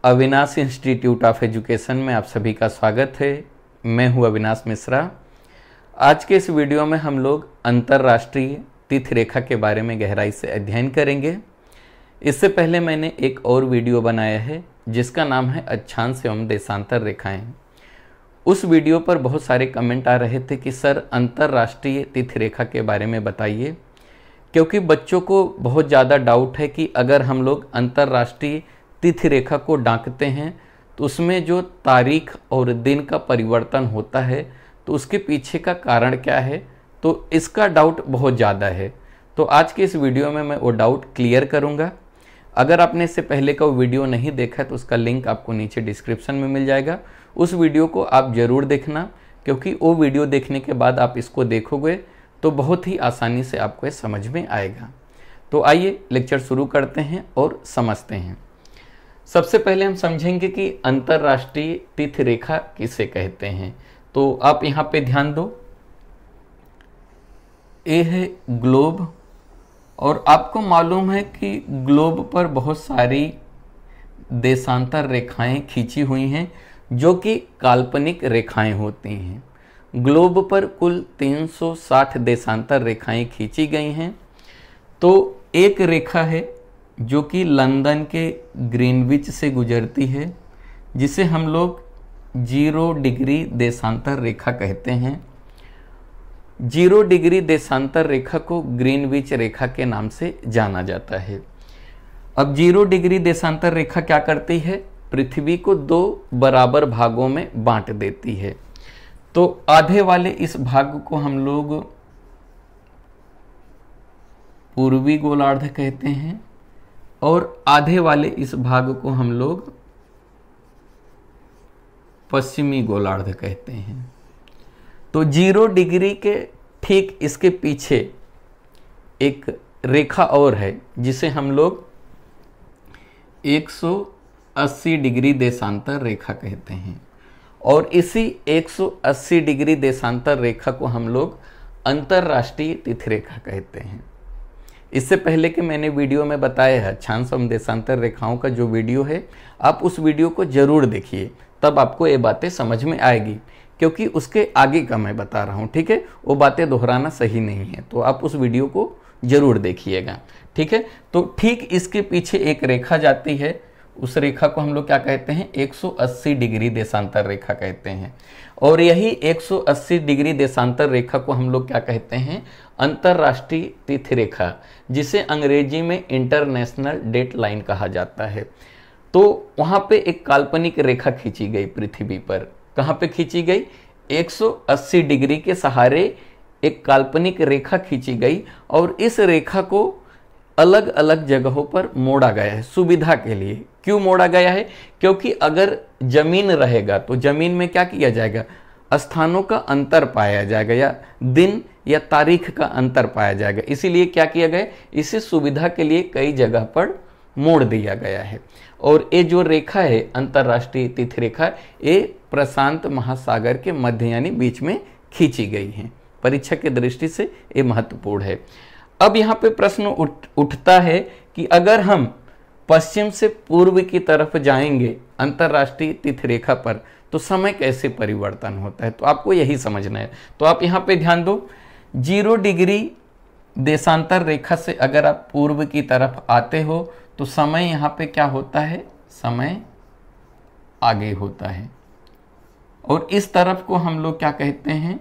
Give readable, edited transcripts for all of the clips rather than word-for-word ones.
Avinash institute of education में आप सभी का स्वागत है। मैं हूं अविनाश मिश्रा। आज के इस वीडियो में हम लोग अंतर्राष्ट्रीय तिथि रेखा के बारे में गहराई से अध्ययन करेंगे। इससे पहले मैंने एक और वीडियो बनाया है जिसका नाम है अक्षांश एवं देशांतर रेखाएं। उस वीडियो पर बहुत सारे कमेंट आ रहे थे कि सर अंतर्राष्ट्रीय तिथि रेखा के बारे में बताइए, क्योंकि बच्चों को बहुत ज़्यादा डाउट है कि अगर हम लोग अंतर्राष्ट्रीय तिथि रेखा को डांकते हैं तो उसमें जो तारीख और दिन का परिवर्तन होता है तो उसके पीछे का कारण क्या है। तो इसका डाउट बहुत ज़्यादा है। तो आज के इस वीडियो में मैं वो डाउट क्लियर करूँगा। अगर आपने इससे पहले का वो वीडियो नहीं देखा है तो उसका लिंक आपको नीचे डिस्क्रिप्शन में मिल जाएगा। उस वीडियो को आप ज़रूर देखना, क्योंकि वो वीडियो देखने के बाद आप इसको देखोगे तो बहुत ही आसानी से आपको ये समझ में आएगा। तो आइए लेक्चर शुरू करते हैं और समझते हैं। सबसे पहले हम समझेंगे कि अंतर्राष्ट्रीय तिथि रेखा किसे कहते हैं। तो आप यहाँ पे ध्यान दो, ये है ग्लोब, और आपको मालूम है कि ग्लोब पर बहुत सारी देशांतर रेखाएं खींची हुई हैं जो कि काल्पनिक रेखाएं होती हैं। ग्लोब पर कुल 360 देशांतर रेखाएं खींची गई हैं। तो एक रेखा है जो कि लंदन के ग्रीनविच से गुजरती है, जिसे हम लोग 0 डिग्री देशांतर रेखा कहते हैं। 0 डिग्री देशांतर रेखा को ग्रीनविच रेखा के नाम से जाना जाता है। अब 0 डिग्री देशांतर रेखा क्या करती है? पृथ्वी को 2 बराबर भागों में बांट देती है। तो आधे वाले इस भाग को हम लोग पूर्वी गोलार्ध कहते हैं और आधे वाले इस भाग को हम लोग पश्चिमी गोलार्ध कहते हैं। तो 0 डिग्री के ठीक इसके पीछे एक रेखा और है जिसे हम लोग 180 डिग्री देशांतर रेखा कहते हैं, और इसी 180 डिग्री देशांतर रेखा को हम लोग अंतर्राष्ट्रीय तिथि रेखा कहते हैं। इससे पहले कि मैंने वीडियो में बताया है अक्षांश एवं देशांतर रेखाओं का जो वीडियो है, आप उस वीडियो को जरूर देखिए, तब आपको ये बातें समझ में आएगी, क्योंकि उसके आगे का मैं बता रहा हूँ। ठीक है, वो बातें दोहराना सही नहीं है, तो आप उस वीडियो को जरूर देखिएगा। ठीक है, तो ठीक इसके पीछे एक रेखा जाती है, उस रेखा को हम लोग क्या कहते हैं? 180 डिग्री देशांतर रेखा कहते हैं। और यही 180 डिग्री देशांतर रेखा को हम लोग क्या कहते हैं? अंतर्राष्ट्रीय तिथि रेखा, जिसे अंग्रेजी में इंटरनेशनल डेट लाइन कहा जाता है। तो वहां पे एक काल्पनिक रेखा खींची गई पृथ्वी पर। कहां पे खींची गई? 180 डिग्री के सहारे एक काल्पनिक रेखा खींची गई, और इस रेखा को अलग अलग जगहों पर मोड़ा गया है सुविधा के लिए। क्यों मोड़ा गया है? क्योंकि अगर जमीन रहेगा तो जमीन में क्या किया जाएगा? स्थानों का अंतर पाया जाएगा, या दिन या तारीख का अंतर पाया जाएगा। इसीलिए क्या किया गया? इसे सुविधा के लिए कई जगह पर मोड़ दिया गया है। और ये जो रेखा है अंतर्राष्ट्रीय तिथि रेखा, ये प्रशांत महासागर के मध्य यानी बीच में खींची गई है। परीक्षा की दृष्टि से ये महत्वपूर्ण है। अब यहाँ पे प्रश्न उठता है कि अगर हम पश्चिम से पूर्व की तरफ जाएंगे अंतर्राष्ट्रीय तिथि रेखा पर तो समय कैसे परिवर्तन होता है। तो आपको यही समझना है। तो आप यहाँ पे ध्यान दो, 0 डिग्री देशांतर रेखा से अगर आप पूर्व की तरफ आते हो तो समय यहाँ पे क्या होता है? समय आगे होता है, और इस तरफ को हम लोग क्या कहते हैं?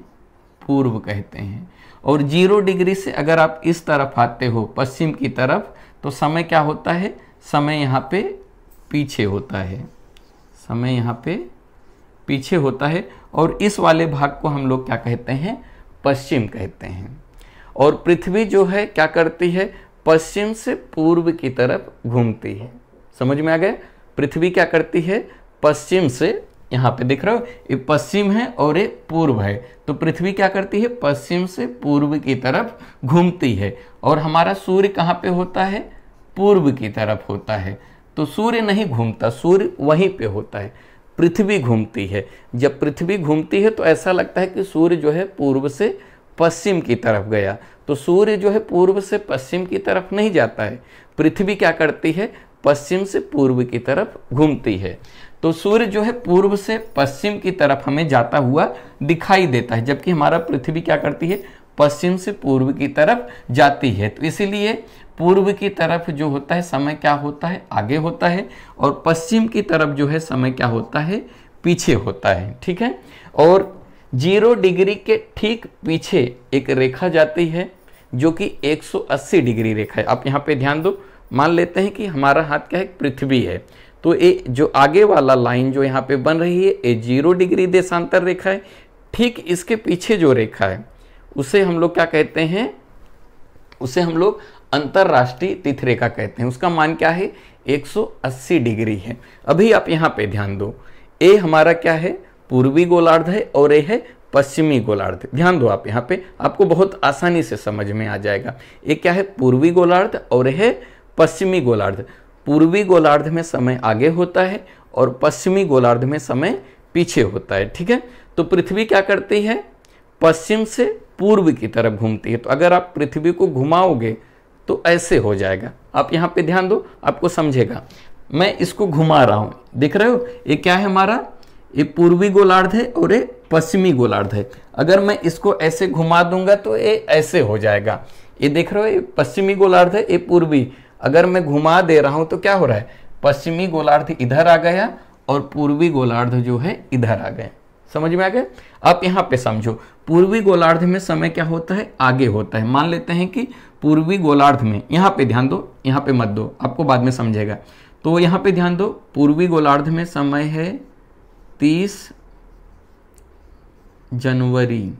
पूर्व कहते हैं। और 0 डिग्री से अगर आप इस तरफ आते हो पश्चिम की तरफ तो समय क्या होता है? समय यहाँ पे पीछे होता है। समय यहाँ पे पीछे होता है, और इस वाले भाग को हम लोग क्या कहते हैं? पश्चिम कहते हैं। और पृथ्वी जो है क्या करती है? पश्चिम से पूर्व की तरफ घूमती है। समझ में आ गया? पृथ्वी क्या करती है? पश्चिम से, यहाँ पे दिख रहा हो ये पश्चिम है और ये पूर्व है, तो पृथ्वी क्या करती है? पश्चिम से पूर्व की तरफ घूमती है। और हमारा सूर्य कहाँ पे होता है? पूर्व की तरफ होता है। तो सूर्य नहीं घूमता, सूर्य वहीं पे होता है, पृथ्वी घूमती है। जब पृथ्वी घूमती है तो ऐसा लगता है कि सूर्य जो है पूर्व से पश्चिम की तरफ गया, तो सूर्य जो है पूर्व से पश्चिम की तरफ नहीं जाता है। पृथ्वी क्या करती है? पश्चिम से पूर्व की तरफ घूमती है। तो सूर्य जो है पूर्व से पश्चिम की तरफ हमें जाता हुआ दिखाई देता है, जबकि हमारा पृथ्वी क्या करती है, पश्चिम से पूर्व की तरफ जाती है। तो इसीलिए पूर्व की तरफ जो होता है समय क्या होता है, आगे होता है, और पश्चिम की तरफ जो है समय क्या होता है, पीछे होता है। ठीक है। और 0 डिग्री के ठीक पीछे एक रेखा जाती है जो कि 180 डिग्री रेखा है। आप यहाँ पे ध्यान दो, मान लेते हैं कि हमारा हाथ क्या है, पृथ्वी है। तो ये जो आगे वाला लाइन जो यहाँ पे बन रही है ये 0 डिग्री देशांतर रेखा है। ठीक इसके पीछे जो रेखा है उसे हम लोग क्या कहते हैं, उसे हम लोग अंतरराष्ट्रीय तिथि रेखा कहते हैं। उसका मान क्या है, 180 डिग्री है। अभी आप यहाँ पे ध्यान दो, ए हमारा क्या है, पूर्वी गोलार्ध है और ए है पश्चिमी गोलार्ध। ध्यान दो आप यहाँ पे, आपको बहुत आसानी से समझ में आ जाएगा। ये क्या है, पूर्वी गोलार्ध और है पश्चिमी गोलार्ध। पूर्वी गोलार्ध में समय आगे होता है और पश्चिमी गोलार्ध में समय पीछे होता है। ठीक है। तो पृथ्वी क्या करती है, पश्चिम से पूर्व की तरफ घूमती है। तो अगर आप पृथ्वी को घुमाओगे तो ऐसे हो जाएगा। आप यहाँ पे ध्यान दो, आपको समझेगा। मैं इसको घुमा रहा हूं, दिख रहे हो, ये क्या है हमारा, ये पूर्वी गोलार्ध है और ये पश्चिमी गोलार्ध है। अगर मैं इसको ऐसे घुमा दूंगा तो ये ऐसे हो जाएगा। ये देख रहे हो, ये पश्चिमी गोलार्ध है, ये पूर्वी। अगर मैं घुमा दे रहा हूं तो क्या हो रहा है, पश्चिमी गोलार्ध इधर आ गया और पूर्वी गोलार्ध जो है इधर आ गए। समझ में आ गया। आप यहाँ पे समझो, पूर्वी गोलार्ध में समय क्या होता है, आगे होता है। मान लेते हैं कि पूर्वी गोलार्ध में, यहाँ पे ध्यान दो, यहाँ पे मत दो, आपको बाद में समझेगा। तो यहाँ पे ध्यान दो, पूर्वी गोलार्ध में समय है 30 जनवरी।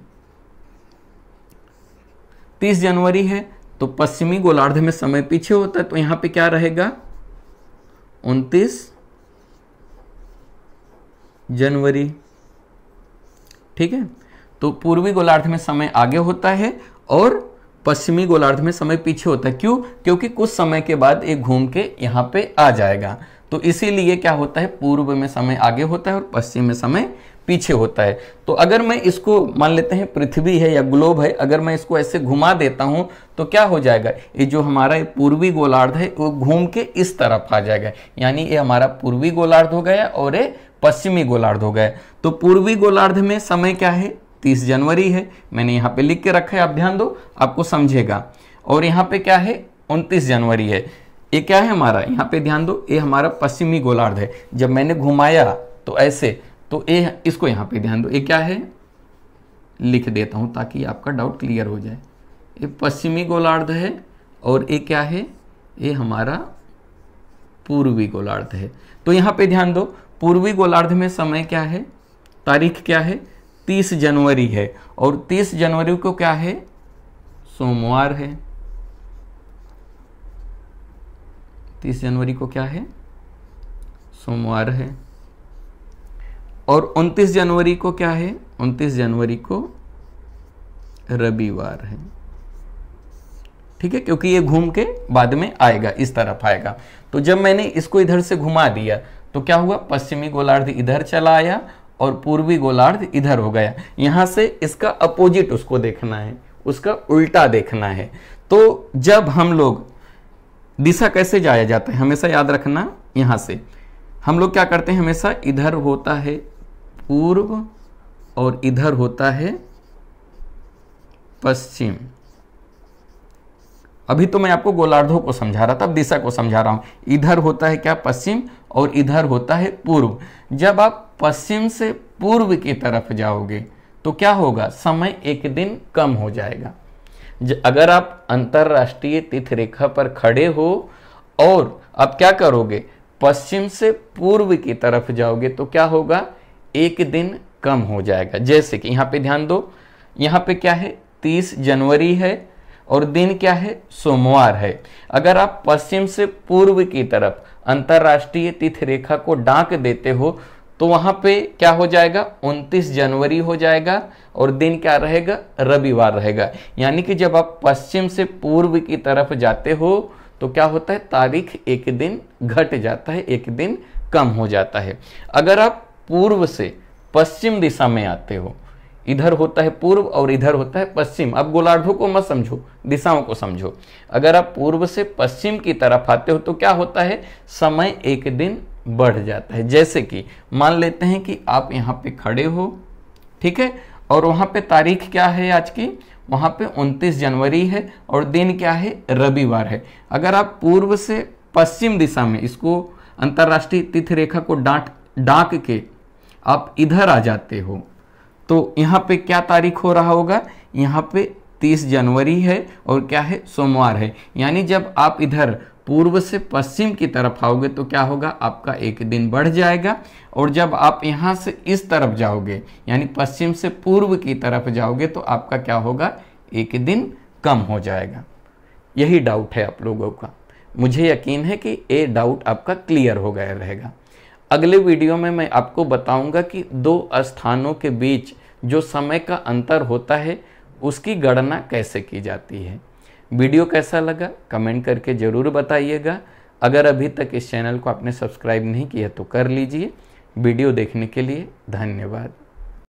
30 जनवरी है। तो पश्चिमी गोलार्ध में समय पीछे होता है, तो यहाँ पे क्या रहेगा, 29 जनवरी। ठीक है। तो पूर्वी गोलार्ध में समय आगे होता है और पश्चिमी गोलार्ध में समय पीछे होता है। क्यों, क्योंकि कुछ समय के बाद एक घूम के यहाँ पे आ जाएगा। तो इसीलिए क्या होता है, पूर्व में समय आगे होता है और पश्चिम में समय पीछे होता है। तो अगर मैं इसको मान लेते हैं पृथ्वी है या ग्लोब है, अगर मैं इसको ऐसे घुमा देता हूं तो क्या हो जाएगा, ये जो हमारा पूर्वी गोलार्ध है वो घूम के इस तरफ आ जाएगा। यानी ये हमारा पूर्वी गोलार्ध हो गया और ये पश्चिमी गोलार्ध हो गया। तो पूर्वी गोलार्ध में समय क्या है, 30 जनवरी है। मैंने यहाँ पे लिख के रखा है, आप ध्यान दो, आपको समझेगा। और यहाँ पे क्या है, 29 जनवरी है। ये क्या है हमारा, यहाँ पे ध्यान दो, ये हमारा पश्चिमी गोलार्ध है। जब मैंने घुमाया तो ऐसे, तो ये इसको यहाँ पे ध्यान दो, ये क्या है, लिख देता हूँ ताकि आपका डाउट क्लियर हो जाए। ये पश्चिमी गोलार्ध है और ये क्या है, ये हमारा पूर्वी गोलार्ध है। तो यहाँ पे ध्यान दो, पूर्वी गोलार्ध में समय क्या है, तारीख क्या है, 30 जनवरी है। और 30 जनवरी को क्या है, सोमवार है। 30 जनवरी को क्या है, सोमवार है। और 29 जनवरी को क्या है, 29 जनवरी को रविवार है। ठीक है, क्योंकि ये घूम के बाद में आएगा, इस तरफ आएगा। तो जब मैंने इसको इधर से घुमा दिया तो क्या हुआ, पश्चिमी गोलार्ध इधर चला आया और पूर्वी गोलार्ध इधर हो गया। यहां से इसका अपोजिट उसको देखना है, उसका उल्टा देखना है। तो जब हम लोग दिशा कैसे जाया जाता है, हमेशा याद रखना, यहां से हम लोग क्या करते हैं, हमेशा इधर होता है पूर्व और इधर होता है पश्चिम। अभी तो मैं आपको गोलार्धों को समझा रहा था, अब दिशा को समझा रहा हूं। इधर होता है क्या, पश्चिम, और इधर होता है पूर्व। जब आप पश्चिम से पूर्व की तरफ जाओगे तो क्या होगा, समय एक दिन कम हो जाएगा। अगर आप अंतरराष्ट्रीय तिथि रेखा पर खड़े हो और आप क्या करोगे, पश्चिम से पूर्व की तरफ जाओगे तो क्या होगा, एक दिन कम हो जाएगा। जैसे कि यहाँ पे ध्यान दो, यहाँ पे क्या है, 30 जनवरी है और दिन क्या है, सोमवार है। अगर आप पश्चिम से पूर्व की तरफ अंतरराष्ट्रीय तिथि रेखा को डांक देते हो तो वहां पे क्या हो जाएगा, 29 जनवरी हो जाएगा और दिन क्या रहेगा, रविवार रहेगा। यानी कि जब आप पश्चिम से पूर्व की तरफ जाते हो तो क्या होता है, तारीख एक दिन घट जाता है, एक दिन कम हो जाता है। अगर आप पूर्व से पश्चिम दिशा में आते हो, इधर होता है पूर्व और इधर होता है पश्चिम। अब गोलार्धों को मत समझो, दिशाओं को समझो। अगर आप पूर्व से पश्चिम की तरफ आते हो तो क्या होता है, समय एक दिन बढ़ जाता है। जैसे कि मान लेते हैं कि आप यहाँ पे खड़े हो, ठीक है, और वहाँ पे तारीख क्या है आज की, वहाँ पे 29 जनवरी है और दिन क्या है, रविवार है। अगर आप पूर्व से पश्चिम दिशा में इसको अंतरराष्ट्रीय तिथि रेखा को डांक के आप इधर आ जाते हो तो यहाँ पे क्या तारीख हो रहा होगा, यहाँ पे 30 जनवरी है और क्या है, सोमवार है। यानी जब आप इधर पूर्व से पश्चिम की तरफ आओगे तो क्या होगा, आपका एक दिन बढ़ जाएगा। और जब आप यहाँ से इस तरफ जाओगे यानी पश्चिम से पूर्व की तरफ जाओगे तो आपका क्या होगा, एक दिन कम हो जाएगा। यही डाउट है आप लोगों का। मुझे यकीन है कि ये डाउट आपका क्लियर हो गया रहेगा। अगले वीडियो में मैं आपको बताऊंगा कि दो स्थानों के बीच जो समय का अंतर होता है उसकी गणना कैसे की जाती है। वीडियो कैसा लगा कमेंट करके ज़रूर बताइएगा। अगर अभी तक इस चैनल को आपने सब्सक्राइब नहीं किया तो कर लीजिए। वीडियो देखने के लिए धन्यवाद।